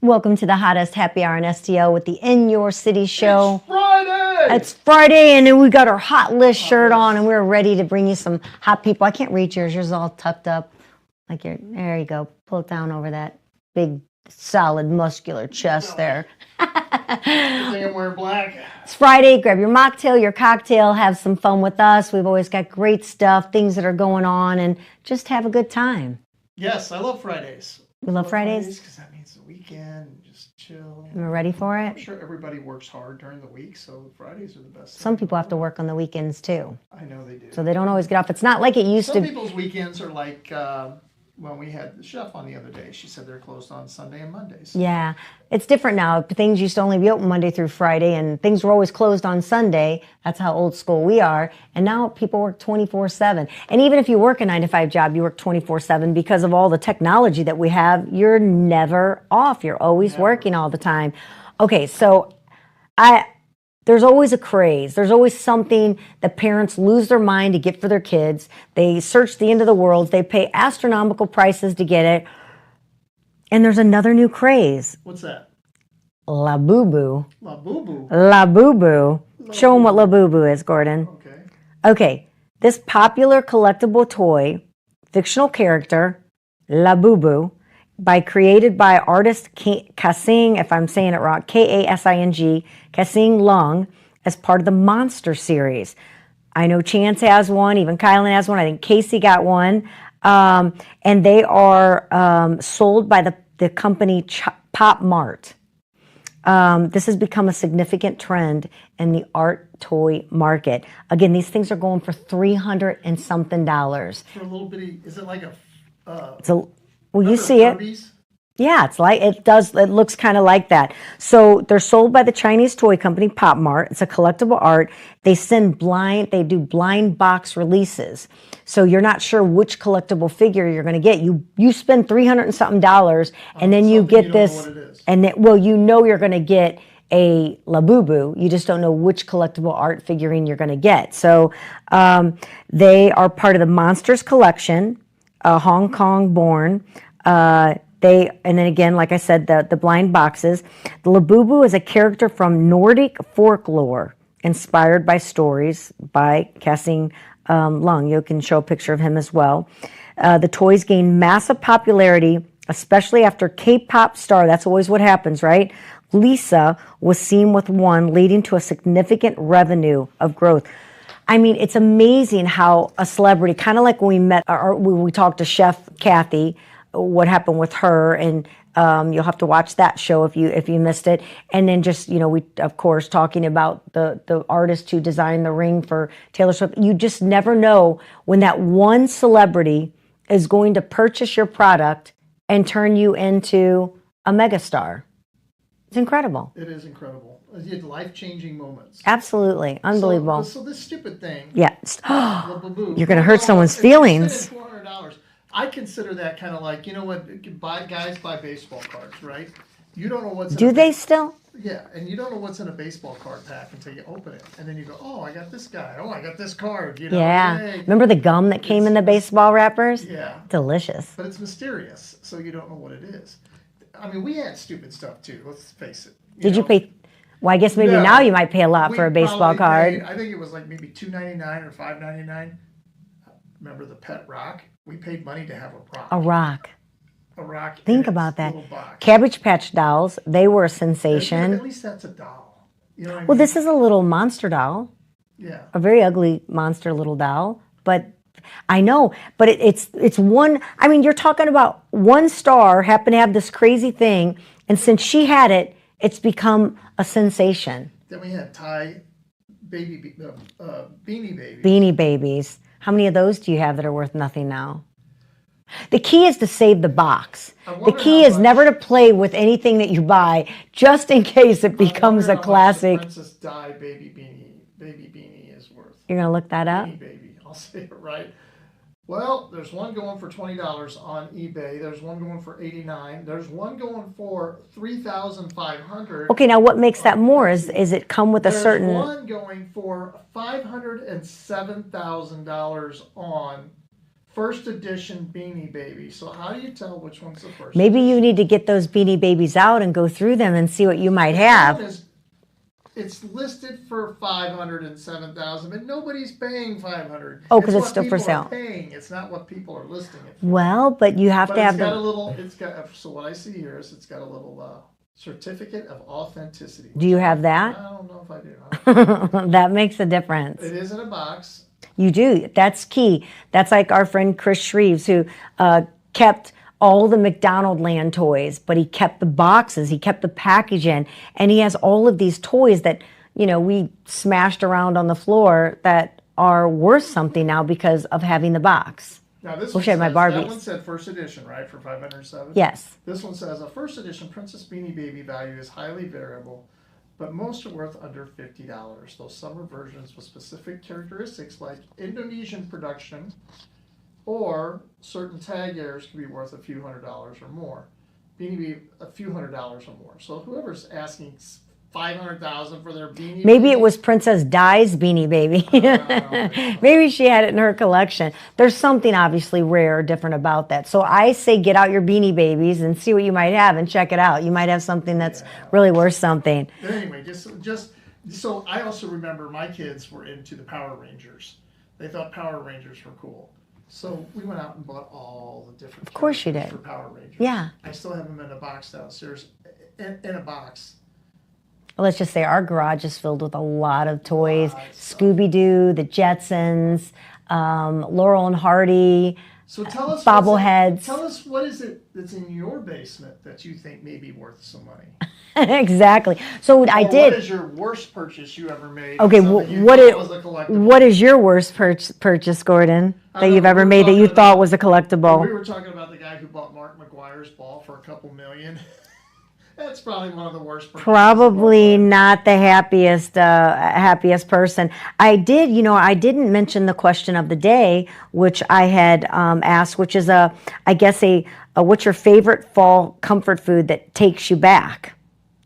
Welcome to the hottest happy hour in STL with the In Your City show. It's Friday! It's Friday, and then we got our hot list shirt on, and we're ready to bring you some hot people. I can't reach yours. Yours is all tucked up. Like there you go. Pull it down over that big, solid, muscular chest there. I think I'm wearing black. It's Friday. Grab your mocktail, your cocktail, have some fun with us. We've always got great stuff, things that are going on, and just have a good time. Yes, I love Fridays. You love Fridays? Because that means the weekend, just chill. We're ready for it? I'm sure everybody works hard during the week, so Fridays are the best. Some people have to work on the weekends too. I know they do. So they don't always get off. It's not like it used to. Some people's weekends are like when we had the chef on the other day. She said they're closed on Sunday and Mondays. Yeah, it's different now. Things used to only be open Monday through Friday, and things were always closed on Sunday. That's how old school we are. And now people work 24/7. And even if you work a 9-to-5 job, you work 24/7 because of all the technology that we have. You're never off. You're always working all the time. Okay, so there's always a craze. There's always something that parents lose their mind to get for their kids. They search the end of the world. They pay astronomical prices to get it. And there's another new craze. What's that? La Boo Boo. La Boo Boo. La Boo Boo. Show them what La Boo Boo is, Gordon. Okay. Okay, this popular collectible toy, fictional character, La Boo Boo, created by artist Kasing, if I'm saying it wrong, Kasing, Kasing Lung, as part of the Monster series. I know Chance has one, even Kylan has one, I think Casey got one. And they are sold by the company Pop Mart. This has become a significant trend in the art toy market. Again, these things are going for $300 and something. For a little bitty, is it like a... Well, you see it. Furbies? Yeah, it looks kind of like that. So they're sold by the Chinese toy company Pop Mart. It's a collectible art. They do blind box releases. So you're not sure which collectible figure you're going to get. You spend $300 and something, and then you get this, and you're going to get a La Boo Boo. You just don't know which collectible art figurine you're going to get. So they are part of the Monsters collection, Hong Kong born. And then again, like I said, the blind boxes. The La Boo Boo is a character from Nordic folklore, inspired by stories by Kasing Lung. You can show a picture of him as well. The toys gained massive popularity, especially after K-pop star, that's always what happens, right? Lisa was seen with one, leading to a significant revenue of growth. I mean, it's amazing how a celebrity, kind of like when we met, or we talked to Chef Kathy, what happened with her, and you'll have to watch that show if you missed it. And then just, we, of course, talking about the artist who designed the ring for Taylor Swift. You just never know when that one celebrity is going to purchase your product and turn you into a megastar. It's incredible. It is incredible. You had life-changing moments. Absolutely. Unbelievable. So this stupid thing. Yeah. You're going to hurt someone's feelings. $400. I consider that kind of like, guys buy baseball cards, right? You don't know what's... Do they still? Yeah, and you don't know what's in a baseball card pack until you open it. And then you go, oh, I got this guy. Oh, I got this card. Yeah. Hey. Remember the gum that came in the baseball wrappers? Yeah. Delicious. But it's mysterious, so you don't know what it is. I mean, we had stupid stuff, too. Let's face it. Did you pay... Well, I guess maybe now you might pay a lot for a baseball card. I think it was like maybe $2.99 or $5.99. Remember the pet rock? We paid money to have a rock. A rock. A rock. Think about that. Cabbage Patch dolls, they were a sensation. At least that's a doll. You know what I mean? Well, this is a little monster doll. Yeah. A very ugly monster little doll. But I know, but it's one, I mean, you're talking about one star happened to have this crazy thing, and since she had it, it's become a sensation. Then we had Beanie Babies. Beanie Babies. How many of those do you have that are worth nothing now? The key is to save the box. The key is never to play with anything that you buy, just in case it becomes a classic. Princess Di Baby Beanie is worth. You're going to look that up? Beanie Baby. I'll say it right. Well, there's one going for $20 on eBay. There's one going for $89. There's one going for $3,500. Okay, now what makes that more? Is it come with a certain? There's one going for $507,000 on first edition Beanie Baby. So how do you tell which one's the first? Maybe edition? you need to get those Beanie Babies out and go through them and see what you might have. It's listed for 507,000, but nobody's paying 500. Oh, because it's still for sale. Paying. It's not what people are listing it for. Well, but you have to have It's got a little. It's got. So what I see here is it's got a little certificate of authenticity. Do you have that? I don't know if I do. That makes a difference. It is in a box. You do. That's key. That's like our friend Chris Shreves, who kept all the McDonald Land toys, but he kept the boxes, he kept the packaging, and he has all of these toys that, you know, we smashed around on the floor that are worth something now because of having the box. Now this Wish one I had my says, Barbies. that one said first edition, right, for 507? Yes. This one says a first edition Princess Beanie Baby value is highly variable, but most are worth under $50. Those summer versions with specific characteristics like Indonesian production or certain tag errors can be worth a few $100s or more. Beanie Baby, a few $100s or more. So whoever's asking 500,000 for their Beanie Maybe Baby, it was Princess Di's Beanie Baby. Maybe she had it in her collection. There's something obviously rare or different about that. So I say get out your Beanie Babies and see what you might have and check it out. You might have something that's really worth something. But anyway, just so I also remember my kids were into the Power Rangers. They thought Power Rangers were cool. So we went out and bought all the different. Of course you did. For Power Rangers. Yeah. I still have them in a box downstairs. In a box. Well, let's just say our garage is filled with a lot of toys. Scooby-Doo, the Jetsons, Laurel and Hardy, so tell us bobbleheads. Tell us what is it that's in your basement that you think may be worth some money. Exactly. So I did. What is your worst purchase you ever made? Okay, what is your worst purchase, Gordon, that you've ever made that you thought was a collectible? We were talking about the guy who bought Mark McGuire's ball for a couple million. That's probably one of the worst purchases. Probably not the happiest person. I didn't mention the question of the day, which I had asked, which is what's your favorite fall comfort food that takes you back?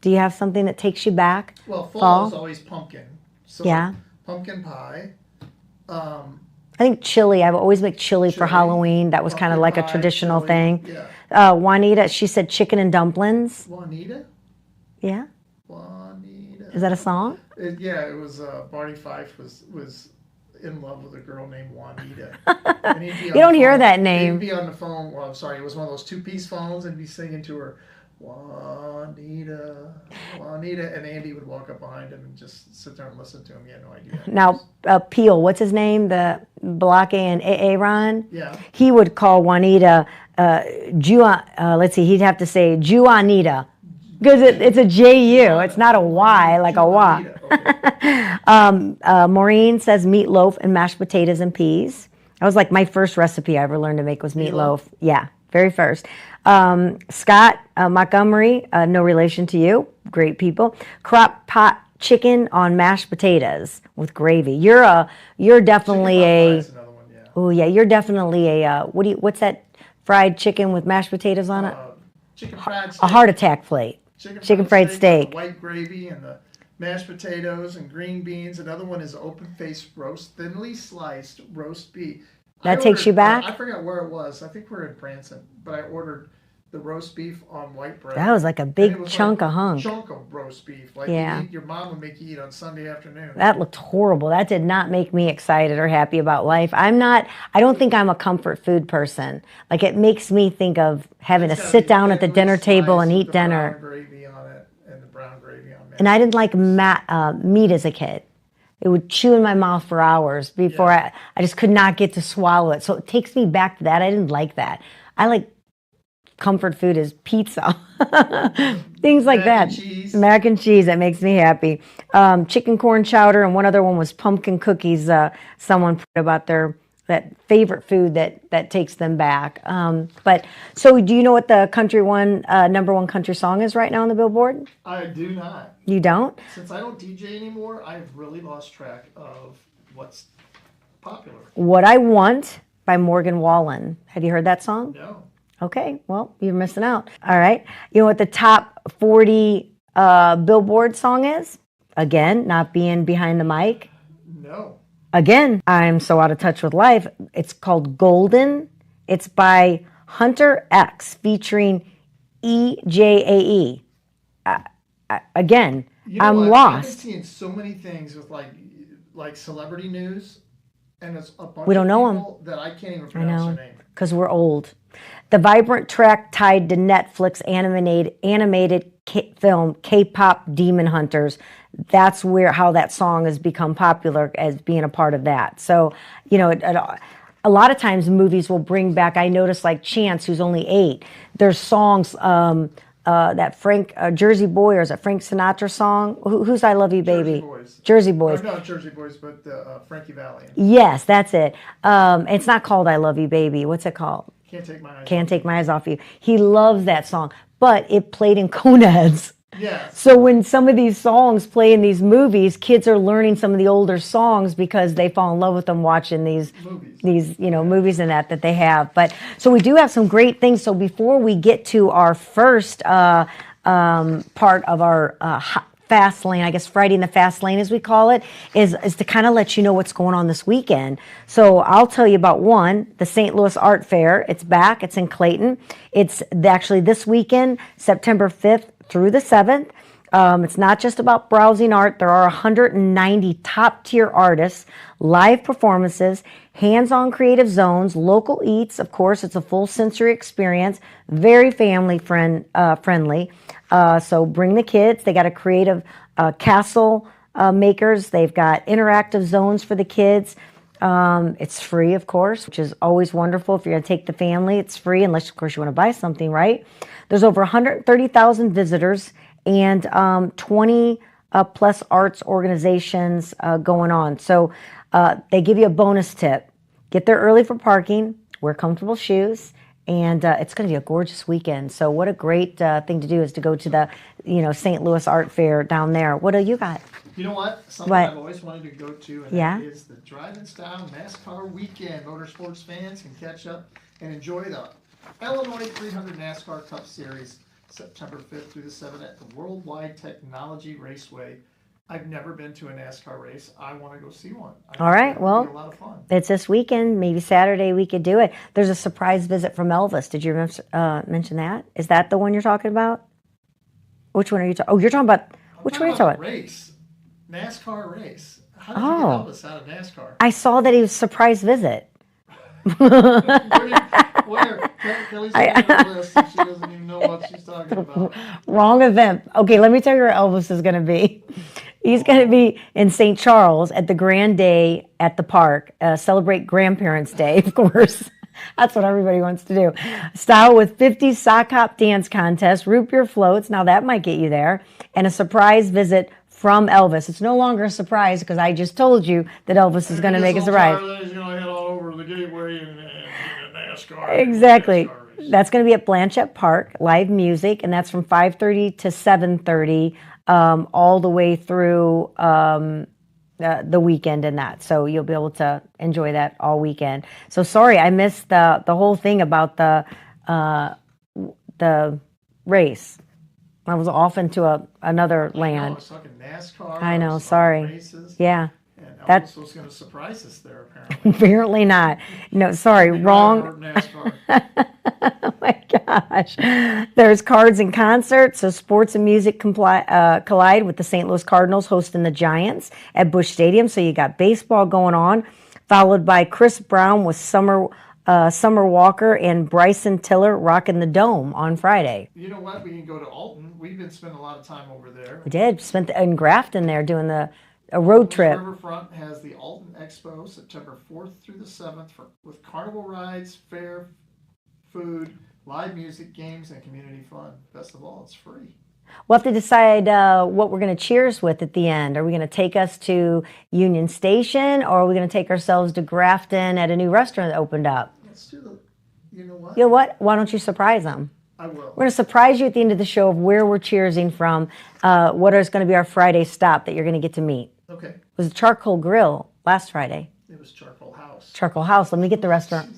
Do you have something that takes you back? Well, fall is always pumpkin. So yeah. Pumpkin pie. I think chili. I've always made chili for Halloween. That was kind of like a traditional thing. Yeah. Juanita, she said chicken and dumplings. Juanita? Yeah. Juanita. Is that a song? It was Barney Fife was in love with a girl named Juanita. And you don't hear that name. He'd be on the phone. Well, I'm sorry, it was one of those two-piece phones, and be singing to her, Juanita, Juanita, and Andy would walk up behind him and just sit there and listen to him. He had no idea. Now, Peel, what's his name? The Block A and AA Ron? Yeah. He would call Juanita, let's see, he'd have to say Juanita. Because it's a J-U. It's not a Y like a Y. Okay. Maureen says meatloaf and mashed potatoes and peas. That was like my first recipe I ever learned to make was meatloaf. Yeah, very first. Scott Montgomery, no relation to you. Great people. Crock pot chicken on mashed potatoes with gravy. You're definitely Oh yeah, you're definitely a what's that fried chicken with mashed potatoes on it? Chicken fried steak. A heart attack plate. Chicken fried steak. The white gravy and the mashed potatoes and green beans. Another one is open-faced roast, thinly sliced roast beef. That takes you back? I forgot where it was. I think we're in Branson, but I ordered the roast beef on white bread. That was like a big chunk of hunk. Chunk of roast beef. Like your mom would make you eat on Sunday afternoon. That looked horrible. That did not make me excited or happy about life. I don't think I'm a comfort food person. Like it makes me think of having to sit down at the dinner table and eat dinner. Brown gravy on it and the brown gravy on it. And I didn't like meat as a kid. It would chew in my mouth for hours before I just could not get to swallow it. So it takes me back to that. I didn't like that. I like comfort food is pizza. Things like that. Mac and cheese, that makes me happy. Chicken corn chowder, and one other one was pumpkin cookies. Someone put about that favorite food that takes them back. But so do you know what the number one country song is right now on the Billboard? I do not. You don't? Since I don't DJ anymore, I've really lost track of what's popular. What I Want by Morgan Wallen. Have you heard that song? No. Okay, well, you're missing out. All right. You know what the top 40 Billboard song is? Again, not being behind the mic. No. Again, I'm so out of touch with life. It's called Golden. It's by Hunter X featuring EJAE. Again, You know I'm what? I've been lost. seeing so many things with like celebrity news, and it's a We bunch don't of know them. people that I can't even I pronounce their know, name. because we're old. The vibrant track tied to Netflix animated film K-pop Demon Hunters. That's how that song has become popular as being a part of that. So, a lot of times movies will bring back. I noticed like Chance, who's only 8. There's songs that Frank Jersey Boy, or is it Frank Sinatra song? Who's I Love You Jersey Baby? Boys. Jersey Or Boys. not Jersey Boys, but Frankie Valli. Yes, that's it. It's not called I Love You Baby. What's it called? Can't take my eyes. Can't Take My Eyes Off You. He loves that song, but it played in Coneheads. Yes. So when some of these songs play in these movies, kids are learning some of the older songs because they fall in love with them watching these movies and that they have. But so we do have some great things. So before we get to our first part of our Fast Lane, I guess Friday in the Fast Lane as we call it, is to kind of let you know what's going on this weekend. So I'll tell you about one, the St. Louis Art Fair. It's back. It's in Clayton. It's actually this weekend, September 5th through the 7th. It's not just about browsing art. There are 190 top-tier artists, live performances, hands-on creative zones, local eats. Of course, it's a full sensory experience, very family friendly. So bring the kids. They got a creative castle makers. They've got interactive zones for the kids. It's free, of course, which is always wonderful. If you're going to take the family, it's free, unless, of course, you want to buy something, right? There's over 130,000 visitors and 20 plus arts organizations going on. So they give you a bonus tip. Get there early for parking, wear comfortable shoes, and it's going to be a gorgeous weekend. So what a great thing to do is to go to the St. Louis Art Fair down there. What do you got? You know what? Something What? I've always wanted to go to, and Yeah? that is the Drive-In Style NASCAR Weekend. Motorsports fans can catch up and enjoy the Illinois 300 NASCAR Cup Series, September 5th through the 7th at the Worldwide Technology Raceway. I've never been to a NASCAR race. I want to go see one. All right, It'll well, be a lot of fun. it's this weekend. Maybe Saturday we could do it. There's a surprise visit from Elvis. Did you mention that? Is that the one you're talking about? Which one are you talking? Oh, you're talking about. Which one are you talking about? Race, NASCAR race. How did Oh. you get Elvis out of NASCAR? I saw that he was surprise visit. Where? Kelly's looking at the list and she doesn't even know what she's talking about. Wrong event. Okay, let me tell you where Elvis is going to be. He's going to be in St. Charles at the Grand Day at the park. Celebrate Grandparents' Day, of course. That's what everybody wants to do. Style with 50 sock hop dance contests, root beer floats. Now that might get you there. And a surprise visit from Elvis. It's no longer a surprise because I just told you that Elvis is going to make a surprise. He's going to head all over the gateway and NASCAR. Exactly. NASCAR race. That's going to be at Blanchette Park, live music, and that's from 5:30 to 7:30, all the way through the weekend and that. So you'll be able to enjoy that all weekend. So sorry, I missed the whole thing about the race. I was off into another land. I was talking NASCAR. I know, was talking sorry. Races, Yeah. and That's- Elvis was going to surprise us there, apparently. Apparently not. No, sorry, wrong. NASCAR. Oh my gosh. There's cards and concerts. So sports and music collide with the St. Louis Cardinals hosting the Giants at Busch Stadium. So you got baseball going on, followed by Chris Brown with Summer Walker and Bryson Tiller rocking the Dome on Friday. You know what? We can go to Alton. We've been spending a lot of time over there. We did. Spent in Grafton there doing a road trip. Riverfront has the Alton Expo September 4th through the 7th with carnival rides, fair, food, live music, games, and community fun. Best of all, it's free. We'll have to decide what we're going to cheers with at the end. Are we going to take us to Union Station, or are we going to take ourselves to Grafton at a new restaurant that opened up? Let's do you know what? You know what? Why don't you surprise them? I will. We're going to surprise you at the end of the show of where we're cheersing from, what is going to be our Friday stop that you're going to get to meet. Okay. It was a charcoal grill last Friday. It was Charcoal House. Charcoal House. Let me get the restaurant.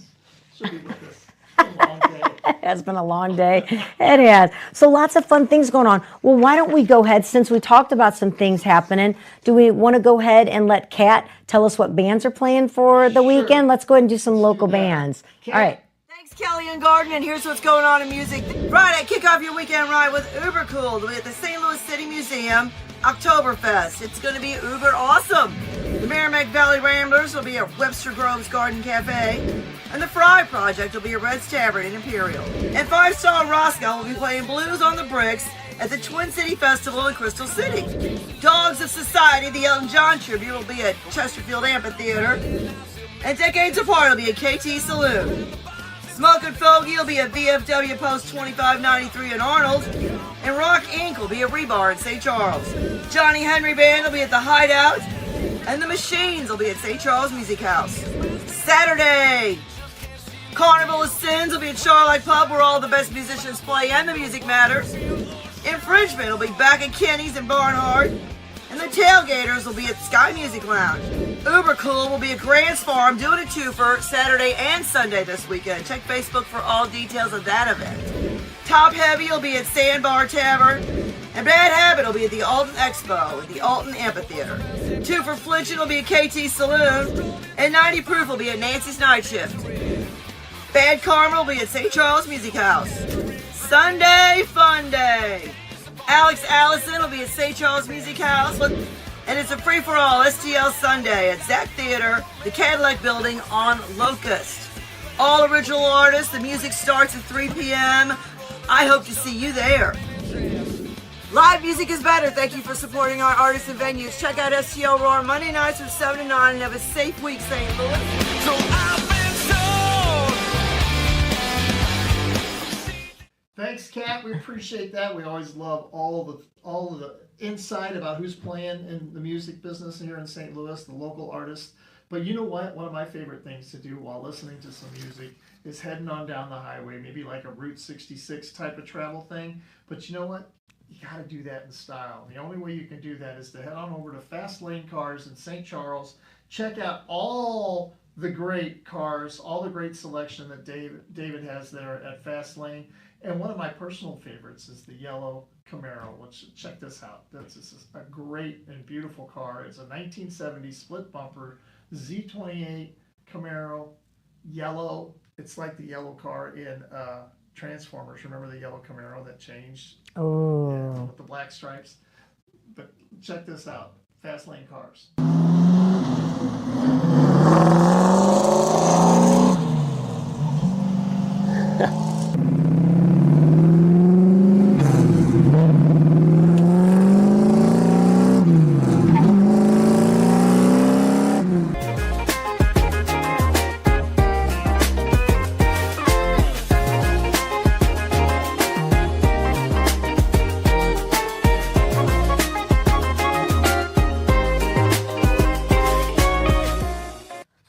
She'll be with us. It's a long day. It's been a long day. It has. So lots of fun things going on. Well, why don't we go ahead, since we talked about some things happening, do we want to go ahead and let Kat tell us what bands are playing for the weekend? Let's go ahead and do some local bands. All right. Thanks, Kelly and Garden, and here's what's going on in music. Friday, kick off your weekend ride with Uber Cool. We'll be at the St. Louis City Museum, Oktoberfest. It's going to be uber awesome. The Merrimack Valley Ramblers will be at Webster Grove's Garden Cafe, and the Fry Project will be at Red's Tavern in Imperial. And Five Star Roscoe will be playing Blues on the Bricks at the Twin City Festival in Crystal City. Dogs of Society, the Elton John tribute, will be at Chesterfield Amphitheater, and Decades Apart will be at KT Saloon. Smoke and Fogey will be at VFW Post 2593 in Arnold, and Rock Inc. will be at Rebar in St. Charles. Johnny Henry Band will be at the Hideout, and the Machines will be at St. Charles Music House. Saturday, Carnival of Sins will be at Charlotte Pub, where all the best musicians play and the music matters. Infringement will be back at Kenny's in Barnhart, and the Tailgaters will be at Sky Music Lounge. Uber Cool will be at Grant's Farm doing a twofer Saturday and Sunday this weekend. Check Facebook for all details of that event. Top Heavy will be at Sandbar Tavern, and Bad Habit will be at the Alton Expo at the Alton Amphitheater. Two for Flinching will be at KT Saloon, and 90 Proof will be at Nancy's Night Shift. Bad Karma will be at St. Charles Music House. Sunday Fun Day. Alex Allison will be at St. Charles Music House, and it's a free-for-all STL Sunday at Zach Theater, the Cadillac Building on Locust. All original artists, the music starts at 3 p.m. I hope to see you there. Live music is better. Thank you for supporting our artists and venues. Check out STL Roar Monday nights from 7 to 9 and have a safe week, St. Louis. So I've been told. Thanks, Kat. We appreciate that. We always love all of the insight about who's playing in the music business here in St. Louis, the local artists. But you know what? One of my favorite things to do while listening to some music is heading on down the highway, maybe like a Route 66 type of travel thing. But you know what? You got to do that in style. The only way you can do that is to head on over to Fast Lane Cars in St. Charles. Check out all the great cars, all the great selection that David has there at Fast Lane. And one of my personal favorites is the yellow Camaro, which, check this out. This is a great and beautiful car. It's a 1970 split bumper Z28 Camaro, yellow. It's like the yellow car in Transformers. Remember the yellow Camaro that changed? Oh. Yeah, with the black stripes. But check this out. Fast Lane Cars.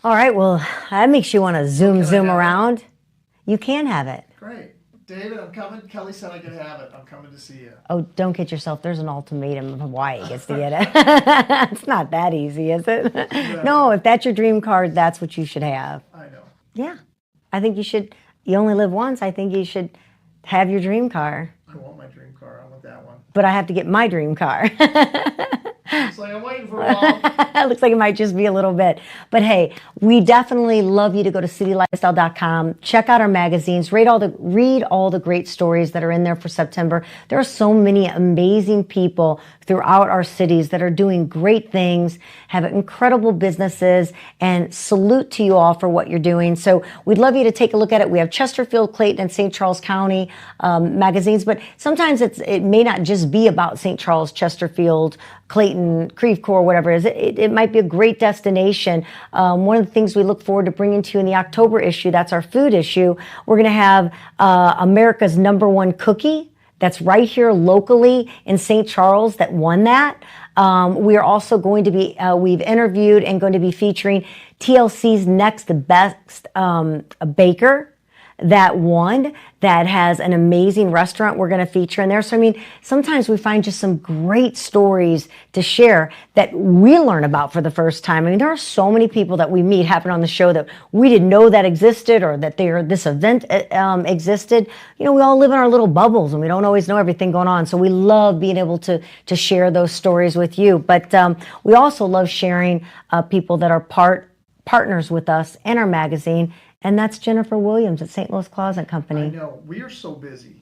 All right, well, that makes you want to zoom around. You can have it. Great. David, I'm coming. Kelly said I could have it. I'm coming to see you. Oh, don't kid yourself. There's an ultimatum of Hawaii gets to get it. It's not that easy, is it? Yeah. No, if that's your dream car, that's what you should have. I know. Yeah. I think you should. You only live once. I think you should have your dream car. I want my dream car. I want that one. But I have to get my dream car. It's like I'm waiting for a while. It looks like it might just be a little bit. But hey, we definitely love you to go to citylifestyle.com. Check out our magazines. Read all the great stories that are in there for September. There are so many amazing people throughout our cities that are doing great things, have incredible businesses, and salute to you all for what you're doing. So we'd love you to take a look at it. We have Chesterfield, Clayton, and St. Charles County magazines, but sometimes it may not just be about St. Charles, Chesterfield, Clayton, Creve Coeur, whatever it is. It might be a great destination. One of the things we look forward to bringing to you in the October issue, that's our food issue, we're going to have America's #1 cookie. That's right here locally in St. Charles that won that. We are also going to be, we've interviewed and going to be featuring TLC's Next Best Baker. that one that has an amazing restaurant we're going to feature in there. So, I mean, sometimes we find just some great stories to share that we learn about for the first time. I mean, there are so many people that we meet happen on the show that we didn't know that existed, or that this event existed. You know, we all live in our little bubbles and we don't always know everything going on. So we love being able to share those stories with you. But we also love sharing people that are partners with us and our magazine. And that's Jennifer Williams at St. Louis Closet Company. I know, we are so busy.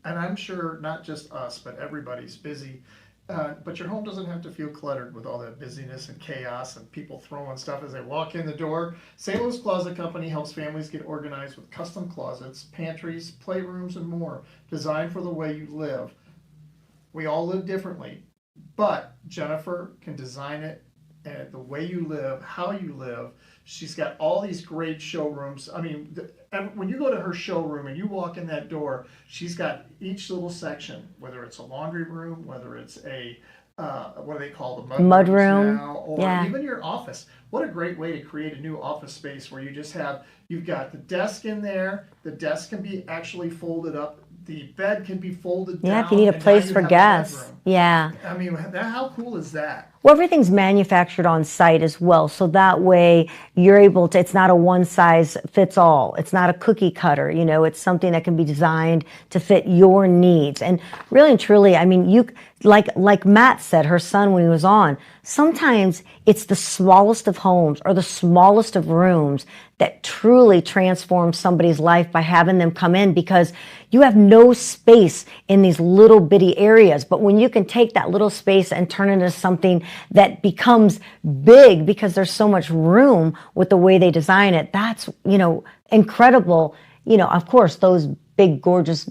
And I'm sure not just us, but everybody's busy. But your home doesn't have to feel cluttered with all that busyness and chaos and people throwing stuff as they walk in the door. St. Louis Closet Company helps families get organized with custom closets, pantries, playrooms, and more, designed for the way you live. We all live differently, but Jennifer can design it and the way you live, how you live. She's got all these great showrooms. I mean, when you go to her showroom and you walk in that door, she's got each little section, whether it's a laundry room, whether it's a, what do they call the mud room now, or even your office. What a great way to create a new office space where you just you've got the desk in there. The desk can be actually folded up. The bed can be folded down. Yeah, if you need a place for guests. Yeah. I mean, how cool is that? Well, everything's manufactured on site as well. So that way you're able to, it's not a one size fits all. It's not a cookie cutter. You know, it's something that can be designed to fit your needs. And really and truly, I mean, like Matt said, her son, when he was on, sometimes it's the smallest of homes or the smallest of rooms that truly transform somebody's life by having them come in, because you have no space in these little bitty areas. But when you can take that little space and turn it into something that becomes big because there's so much room with the way they design it, that's, you know, incredible. You know, of course, those big, gorgeous,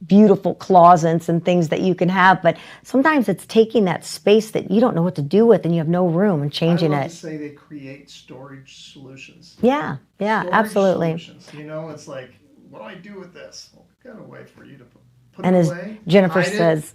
beautiful closets and things that you can have, but sometimes it's taking that space that you don't know what to do with and you have no room and changing it. I love to say they create storage solutions. Yeah, Storage absolutely. Solutions. You know, it's like, what do I do with this? Well, we've got a way for you to put And it as away. Jennifer hide it. says,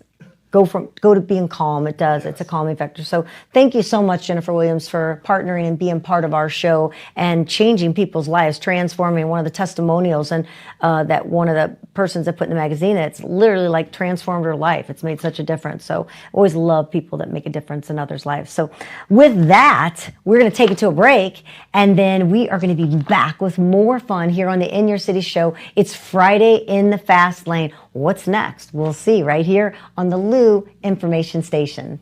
go to being calm. It does. It's a calming factor. So thank you so much, Jennifer Williams, for partnering and being part of our show and changing people's lives, transforming. One of the testimonials, and that one of the persons that put in the magazine, it's literally like transformed her life. It's made such a difference. So always love people that make a difference in others' lives. So with that, we're going to take it to a break, and then we are going to be back with more fun here on the In Your City show. It's Friday in the Fast Lane. What's next? We'll see right here on the Lou Information Station.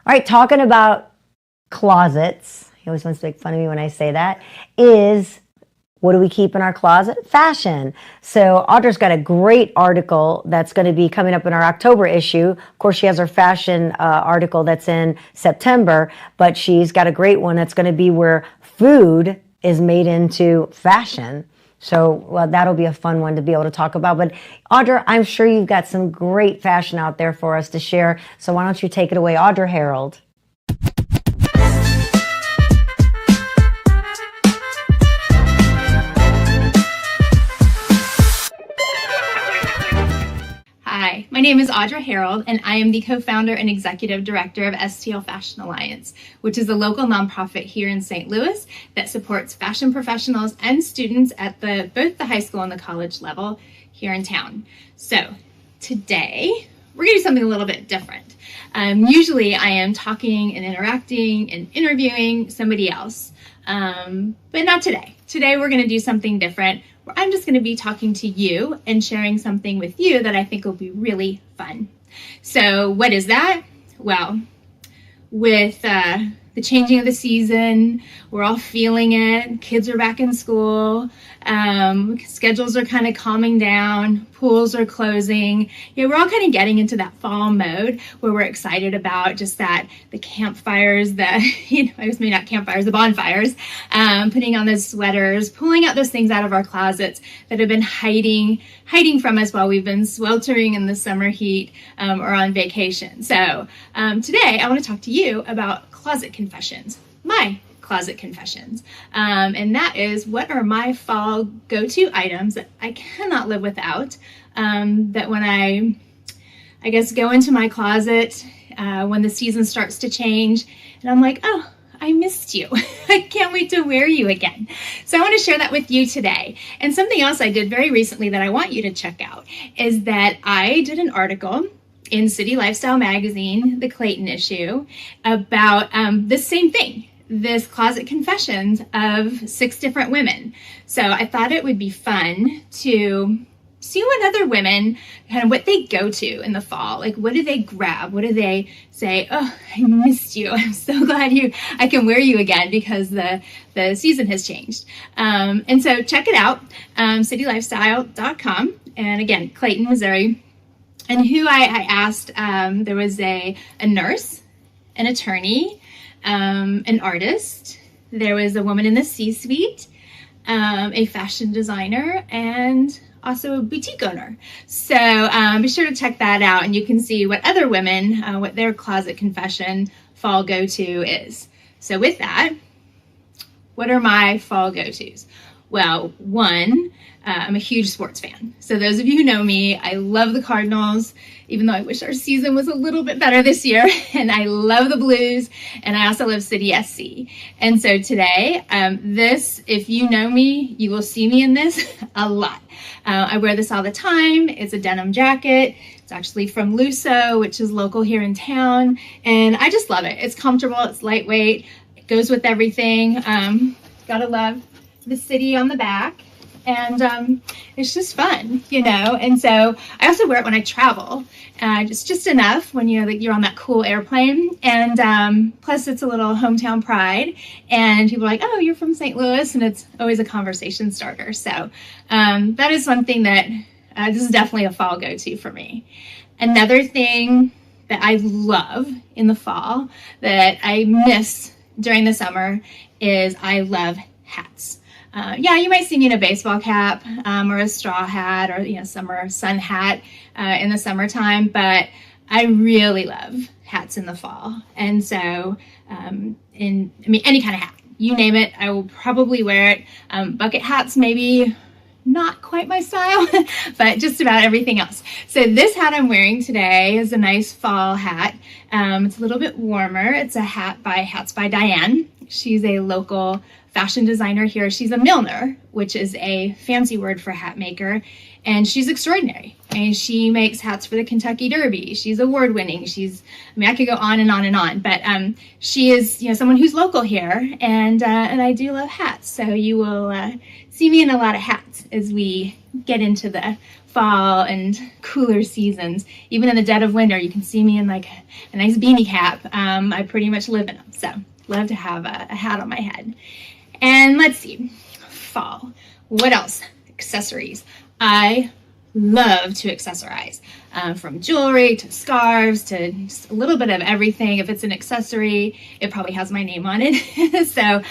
All right, talking about closets, he always wants to make fun of me when I say that, is what do we keep in our closet? Fashion. So Audra's got a great article that's going to be coming up in our October issue. Of course, she has her fashion article that's in September, but she's got a great one that's going to be where food is made into fashion. So that'll be a fun one to be able to talk about. But Audra, I'm sure you've got some great fashion out there for us to share. So why don't you take it away, Audra Harold? Hi, my name is Audra Harold, and I am the co-founder and executive director of STL Fashion Alliance, which is a local nonprofit here in St. Louis that supports fashion professionals and students at both the high school and the college level here in town. So today, we're going to do something a little bit different. Usually I am talking and interacting and interviewing somebody else, but not today. Today we're going to do something different. where I'm just going to be talking to you and sharing something with you that I think will be really fun. So what is that? Well, with the changing of the season, we're all feeling it. Kids are back in school. Schedules are kind of calming down. Pools are closing. We're all kind of getting into that fall mode where we're excited about just that, the campfires, I guess maybe not campfires, the bonfires, putting on those sweaters, pulling out those things out of our closets that have been hiding from us while we've been sweltering in the summer heat or on vacation. So today I want to talk to you about closet confessions, my closet confessions. And that is, what are my fall go-to items that I cannot live without, that when I guess go into my closet when the season starts to change and I'm like, oh, I missed you. I can't wait to wear you again. So I want to share that with you today. And something else I did very recently that I want you to check out is that I did an article in City Lifestyle magazine, the Clayton issue, about this same thing, this closet confessions of 6 different women. So I thought it would be fun to see what other women, kind of what they go to in the fall. Like, what do they grab? What do they say? Oh, I missed you. I'm so glad I can wear you again because the season has changed. And so check it out, citylifestyle.com. And again, Clayton, Missouri. And who I asked, there was a nurse, an attorney, an artist, there was a woman in the C-suite, a fashion designer, and also a boutique owner. So be sure to check that out and you can see what other women, what their closet confession fall go-to is. So with that, what are my fall go-tos? Well, one, I'm a huge sports fan. So those of you who know me, I love the Cardinals, even though I wish our season was a little bit better this year. And I love the Blues, and I also love City SC. And so today, this, if you know me, you will see me in this a lot. I wear this all the time. It's a denim jacket. It's actually from Luso, which is local here in town. And I just love it. It's comfortable. It's lightweight. It goes with everything. Gotta love the city on the back. And it's just fun, and so I also wear it when I travel, just enough when you're on that cool airplane, and plus it's a little hometown pride, and people are like, oh, you're from St. Louis, and it's always a conversation starter. So that is something that this is definitely a fall go-to for me. Another thing that I love in the fall that I miss during the summer is I love hats. You might see me in a baseball cap or a straw hat or summer sun hat in the summertime, but I really love hats in the fall. And so any kind of hat, you name it, I will probably wear it. Bucket hats, maybe not quite my style, but just about everything else. So this hat I'm wearing today is a nice fall hat. It's a little bit warmer. It's a hat by Hats by Diane. She's a local fashion designer here. She's a milliner, which is a fancy word for hat maker, and she's extraordinary. And she makes hats for the Kentucky Derby. She's award-winning. I could go on and on and on, but she is, someone who's local here, and I do love hats. So you will see me in a lot of hats as we get into the fall and cooler seasons. Even in the dead of winter, you can see me in like a nice beanie cap. I pretty much live in them, so love to have a hat on my head. And let's see, fall. What else? Accessories. I love to accessorize, from jewelry to scarves to just a little bit of everything. If it's an accessory, it probably has my name on it. So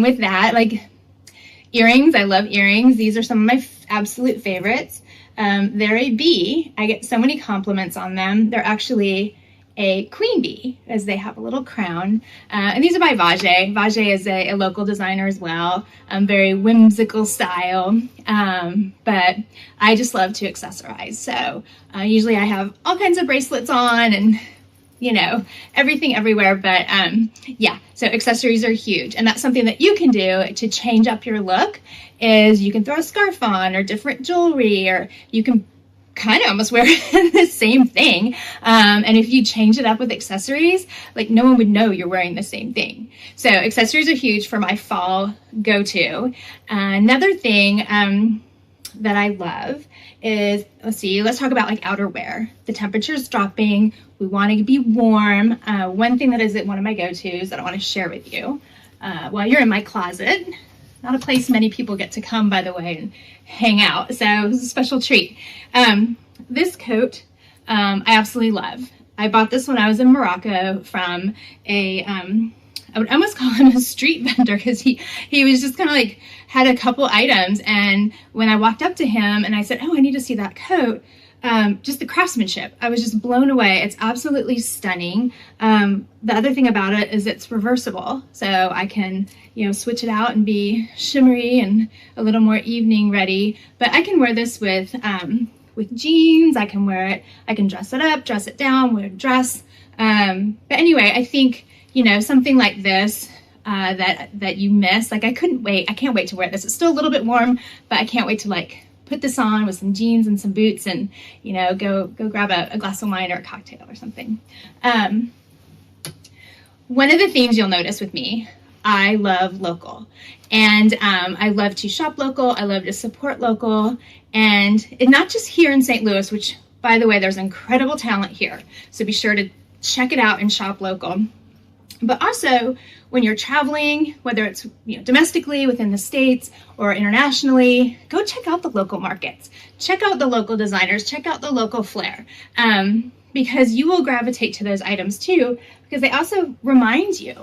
with that, like earrings, I love earrings. These are some of my absolute favorites. They're a bee. I get so many compliments on them. They're actually a queen bee, as they have a little crown. And these are by Vajay. Vajay is a local designer as well. Very whimsical style. But I just love to accessorize. So usually I have all kinds of bracelets on and everything everywhere. But so accessories are huge. And that's something that you can do to change up your look, is you can throw a scarf on or different jewelry, or you can kind of almost wear the same thing. And if you change it up with accessories, like no one would know you're wearing the same thing. So accessories are huge for my fall go-to. Another thing that I love is, let's talk about like outerwear. The temperature's dropping. We want to be warm. One thing that is one of my go-tos that I want to share with you while you're in my closet. Not a place many people get to come, by the way, and hang out. So it's a special treat. This coat, I absolutely love. I bought this when I was in Morocco from I would almost call him a street vendor, because he was just kind of like, had a couple items. And when I walked up to him and I said, oh, I need to see that coat, just the craftsmanship, I was just blown away. It's absolutely stunning. The other thing about it is it's reversible. So I can, switch it out and be shimmery and a little more evening ready. But I can wear this with jeans. I can wear it, I can dress it up, dress it down, wear a dress. But anyway, I think, something like this, that you miss, like I can't wait to wear this. It's still a little bit warm, but I can't wait to like put this on with some jeans and some boots and, go grab a glass of wine or a cocktail or something. One of the themes you'll notice with me, I love local, and I love to shop local. I love to support local, and not just here in St. Louis, which, by the way, there's incredible talent here. So be sure to check it out and shop local. But also when you're traveling, whether it's domestically within the States or internationally, go check out the local markets, check out the local designers, check out the local flair, because you will gravitate to those items too, because they also remind you.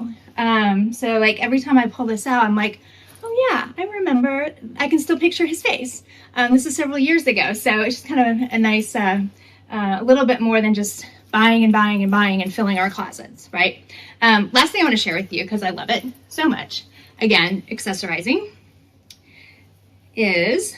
So like every time I pull this out, I'm like, oh yeah, I remember, I can still picture his face. This is several years ago. So it's just kind of a nice, a little bit more than just buying and buying and buying and filling our closets, right? Last thing I want to share with you, because I love it so much, again, accessorizing, is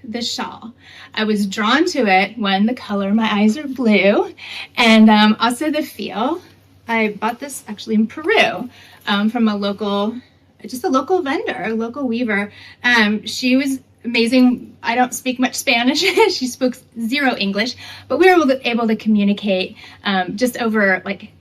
this shawl. I was drawn to it when the color, my eyes are blue, and also the feel. I bought this actually in Peru from a local vendor, a local weaver. She was amazing. I don't speak much Spanish. She spoke zero English, but we were able to communicate just over like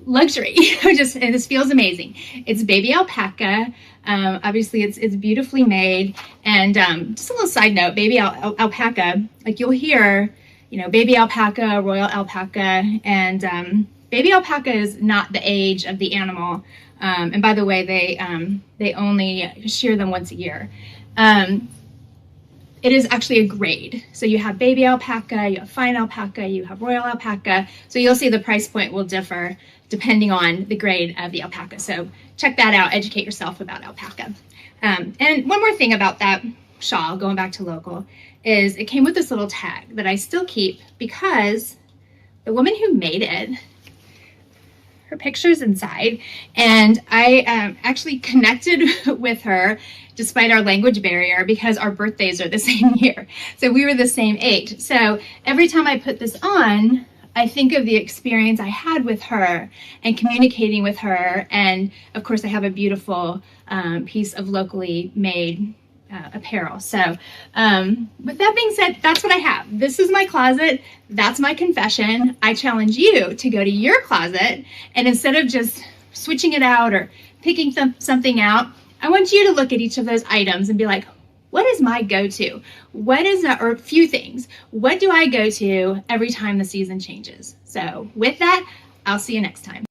luxury. And this feels amazing. It's baby alpaca. Obviously it's beautifully made. And just a little side note, baby alpaca, like you'll hear, baby alpaca, royal alpaca, and baby alpaca is not the age of the animal. And by the way, they only shear them once a year. It is actually a grade. So you have baby alpaca, you have fine alpaca, you have royal alpaca. So you'll see the price point will differ depending on the grade of the alpaca. So check that out, educate yourself about alpaca. And one more thing about that shawl, going back to local, is it came with this little tag that I still keep because the woman who made it, her picture's inside, and I actually connected with her despite our language barrier because our birthdays are the same year. So we were the same age. So every time I put this on, I think of the experience I had with her and communicating with her. And of course, I have a beautiful piece of locally made apparel. So with that being said, that's what I have. This is my closet. That's my confession. I challenge you to go to your closet, and instead of just switching it out or picking something out, I want you to look at each of those items and be like, what is my go-to? What is that, or a few things, what do I go to every time the season changes? So with that, I'll see you next time.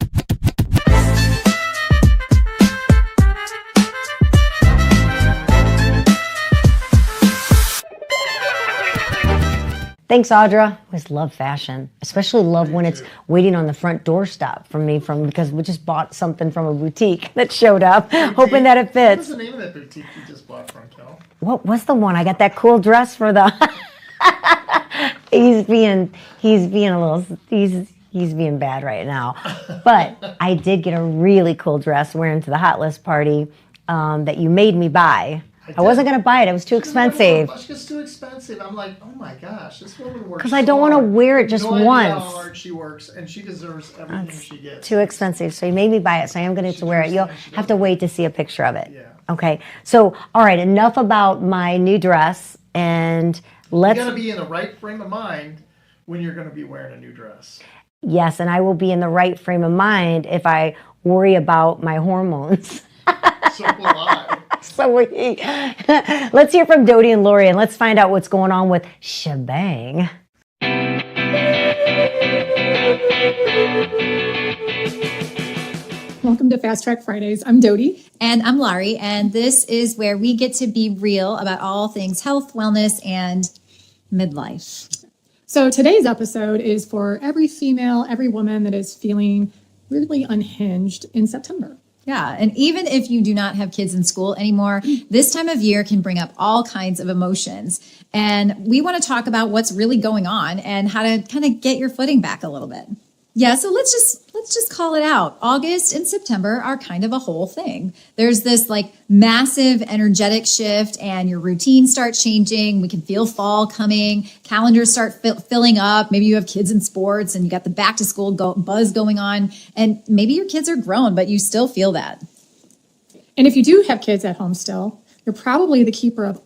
Thanks, Audra. I always love fashion. Especially love when it's waiting on the front doorstep for me because we just bought something from a boutique that showed up, hoping that it fits. What's the name of that boutique you just bought from, Kel? What was the one? I got that cool dress for the... He's being bad right now. But I did get a really cool dress wearing to the Hot List party that you made me buy. I wasn't going to buy it. It was too expensive. It's just too expensive. I'm like, oh my gosh, this woman works. Because I don't want to wear it just no once. Idea how hard she works, and she deserves everything she gets. Too expensive. So you made me buy it. So I am going to wear it. You'll have to wait to see a picture of it. Yeah. Okay. So, all right. Enough about my new dress, and let's. You got to be in the right frame of mind when you're going to be wearing a new dress. Yes, and I will be in the right frame of mind if I worry about my hormones. So will I. Let's hear from Dodie and Lori, and let's find out what's going on with Shebang. Welcome to Fast Track Fridays. I'm Dodie. And I'm Laurie, and this is where we get to be real about all things health, wellness, and midlife. So today's episode is for every female, every woman that is feeling really unhinged in September. Yeah, and even if you do not have kids in school anymore, this time of year can bring up all kinds of emotions. And we want to talk about what's really going on and how to kind of get your footing back a little bit. Yeah, so let's just call it out. August and September are kind of a whole thing. There's this like massive energetic shift and your routine starts changing. We can feel fall coming. Calendars start filling up. Maybe you have kids in sports and you got the back to school buzz going on. And maybe your kids are grown, but you still feel that. And if you do have kids at home still, you're probably the keeper of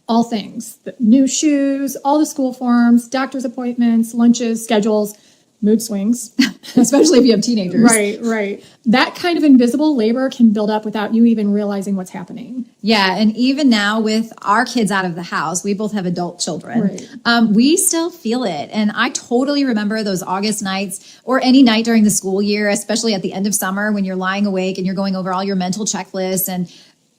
all things. The new shoes, all the school forms, doctor's appointments, lunches, schedules, mood swings. Especially if you have teenagers. Right. That kind of invisible labor can build up without you even realizing what's happening. Yeah, and even now with our kids out of the house, we both have adult children. Right. We still feel it. And I totally remember those August nights or any night during the school year, especially at the end of summer when you're lying awake and you're going over all your mental checklists. And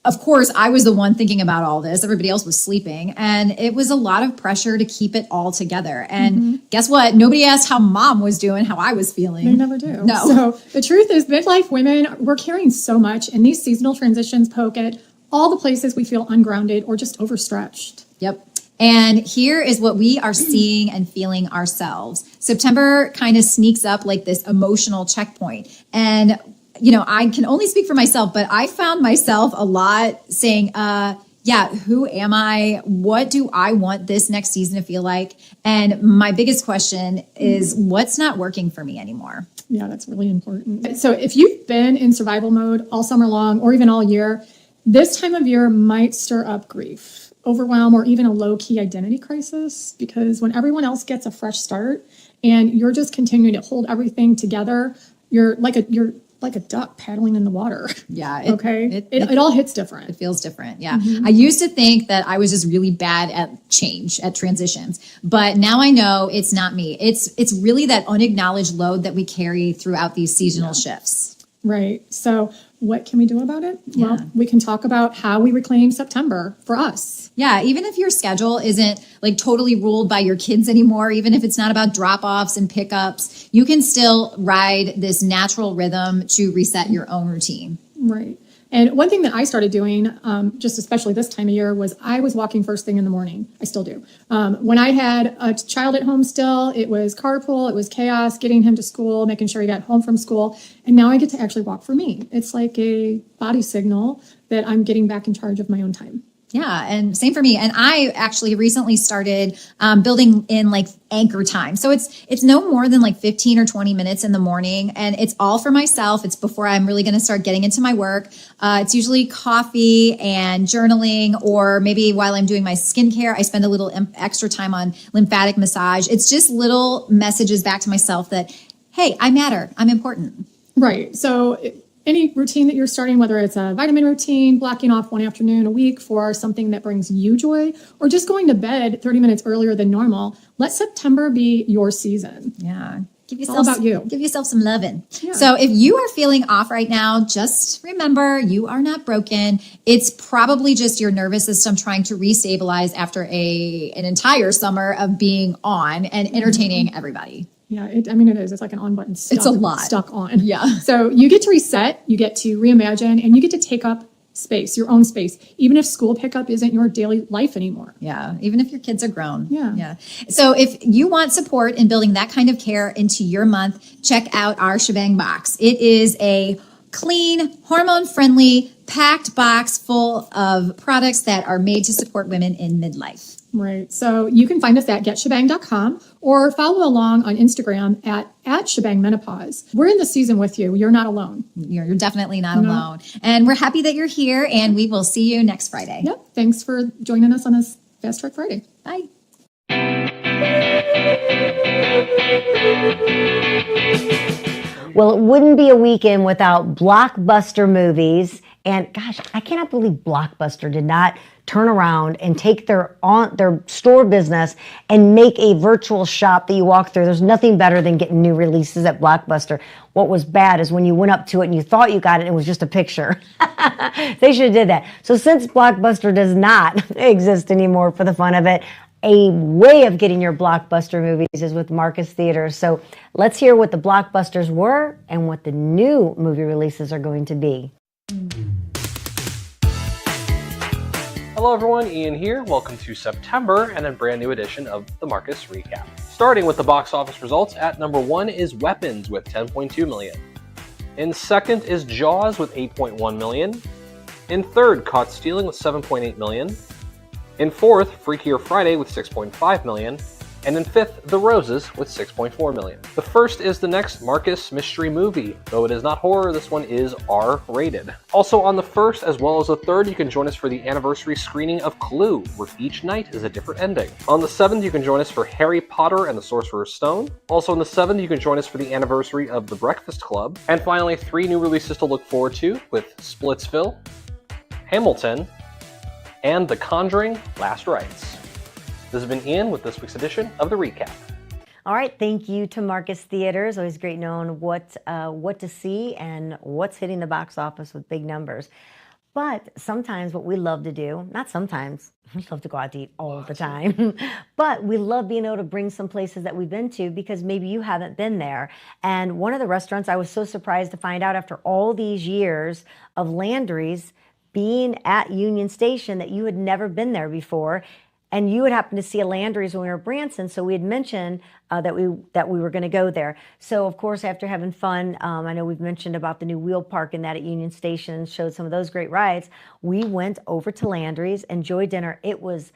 of course, I was the one thinking about all this. Everybody else was sleeping. And it was a lot of pressure to keep it all together. And guess what? Nobody asked how mom was doing, how I was feeling. They never do. No. So the truth is, midlife women, we're carrying so much, and these seasonal transitions poke at all the places we feel ungrounded or just overstretched. Yep. And here is what we are seeing and feeling ourselves. September kind of sneaks up like this emotional checkpoint. And you know, I can only speak for myself, but I found myself a lot saying, who am I? What do I want this next season to feel like? And my biggest question is what's not working for me anymore? Yeah, that's really important. So if you've been in survival mode all summer long or even all year, this time of year might stir up grief, overwhelm, or even a low-key identity crisis, because when everyone else gets a fresh start and you're just continuing to hold everything together, you're like a duck paddling in the water. Yeah. It all hits different. It feels different. Yeah. I used to think that I was just really bad at change, at transitions, but now I know it's not me. It's really that unacknowledged load that we carry throughout these seasonal shifts. Right. So what can we do about it? Yeah. Well, we can talk about how we reclaim September for us. Yeah, even if your schedule isn't like totally ruled by your kids anymore, even if it's not about drop-offs and pickups, you can still ride this natural rhythm to reset your own routine. Right. And one thing that I started doing, just especially this time of year, was I was walking first thing in the morning. I still do. When I had a child at home still, it was carpool, it was chaos, getting him to school, making sure he got home from school. And now I get to actually walk for me. It's like a body signal that I'm getting back in charge of my own time. Yeah, and same for me. And I actually recently started building in like anchor time. So it's no more than like 15 or 20 minutes in the morning, and it's all for myself. It's before I'm really going to start getting into my work. It's usually coffee and journaling, or maybe while I'm doing my skincare, I spend a little extra time on lymphatic massage. It's just little messages back to myself that, hey, I matter. I'm important. Right. So any routine that you're starting, whether it's a vitamin routine, blocking off one afternoon a week for something that brings you joy, or just going to bed 30 minutes earlier than normal, let September be your season. Yeah. It's all about you. Give yourself some loving. Yeah. So if you are feeling off right now, just remember you are not broken. It's probably just your nervous system trying to restabilize after an entire summer of being on and entertaining everybody. Yeah, it is. It's like an on button stuck, It's a lot. Stuck on. Yeah. So you get to reset, you get to reimagine, and you get to take up space, your own space, even if school pickup isn't your daily life anymore. Yeah, even if your kids are grown. Yeah. So if you want support in building that kind of care into your month, check out our Shebang box. It is a clean, hormone-friendly, packed box full of products that are made to support women in midlife. Right. So you can find us at getshebang.com or follow along on Instagram at @shebangmenopause. We're in the season with you. You're not alone. You're definitely not alone. And we're happy that you're here, and we will see you next Friday. Yep. Thanks for joining us on this Fast Track Friday. Bye. Well, it wouldn't be a weekend without blockbuster movies. And gosh, I cannot believe Blockbuster did not turn around and take their store business and make a virtual shop that you walk through. There's nothing better than getting new releases at Blockbuster. What was bad is when you went up to it and you thought you got it, it was just a picture. They should have did that. So since Blockbuster does not exist anymore for the fun of it, a way of getting your Blockbuster movies is with Marcus Theaters. So let's hear what the Blockbusters were and what the new movie releases are going to be. Hello everyone, Ian here. Welcome to September and a brand new edition of the Marcus Recap. Starting with the box office results, at number 1 is Weapons with 10.2 million. In second is Jaws with 8.1 million. In third, Caught Stealing with 7.8 million. In fourth, Freakier Friday with 6.5 million. And in fifth, The Roses with 6.4 million. The first is the next Marcus mystery movie. Though it is not horror, this one is R-rated. Also on the first as well as the third, you can join us for the anniversary screening of Clue, where each night is a different ending. On the 7th, you can join us for Harry Potter and the Sorcerer's Stone. Also on the 7th, you can join us for the anniversary of The Breakfast Club. And finally, 3 new releases to look forward to with Splitsville, Hamilton, and The Conjuring: Last Rites. This has been Ian with this week's edition of The Recap. All right, thank you to Marcus Theaters. Always great knowing what to see and what's hitting the box office with big numbers. But sometimes what we love to do, not sometimes, we love to go out to eat all the time, but we love being able to bring some places that we've been to because maybe you haven't been there. And one of the restaurants I was so surprised to find out after all these years of Landry's being at Union Station that you had never been there before. And you had happened to see a Landry's when we were at Branson, so we had mentioned that we were going to go there. So, of course, after having fun, I know we've mentioned about the new wheel park and that at Union Station, showed some of those great rides. We went over to Landry's, enjoyed dinner. It was,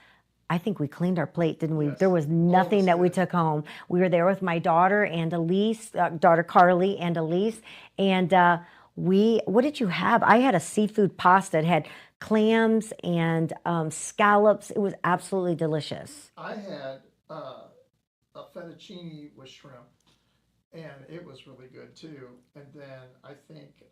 I think we cleaned our plate, didn't we? Yes. There was nothing that we took home. We were there with my daughter and Elise, daughter Carly and Elise, and what did you have? I had a seafood pasta. It had clams and scallops. It was absolutely delicious. I had a fettuccine with shrimp, and it was really good too. And then I think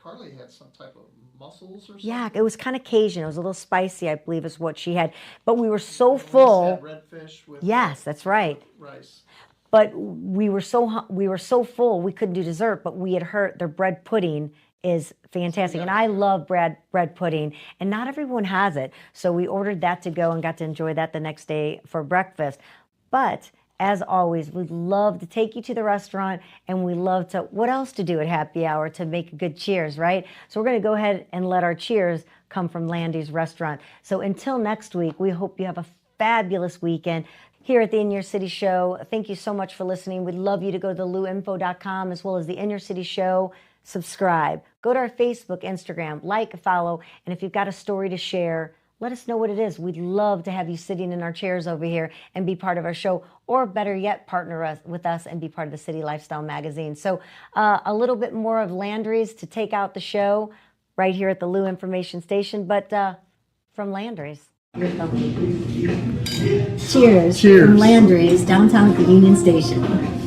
Carly had some type of mussels or something. Yeah, it was kind of Cajun. It was a little spicy, I believe, is what she had. But we were so full. Had redfish with Yes, that's right. rice. But we were so full we couldn't do dessert. But we had heard their bread pudding is fantastic, and I love bread pudding, and not everyone has it. So we ordered that to go and got to enjoy that the next day for breakfast. But as always, we'd love to take you to the restaurant, and we love to, what else to do at happy hour to make a good cheers, right? So we're going to go ahead and let our cheers come from Landy's restaurant. So until next week, we hope you have a fabulous weekend here at the In Your City Show. Thank you so much for listening. We'd love you to go to luinfo.com as well as the In Your City Show. Subscribe. Go to our Facebook, Instagram, like, follow, and if you've got a story to share, let us know what it is. We'd love to have you sitting in our chairs over here and be part of our show, or better yet, partner with us and be part of the City Lifestyle Magazine. So a little bit more of Landry's to take out the show right here at the Lou Information Station, but from Landry's. Cheers. Cheers. From Landry's, downtown at the Union Station.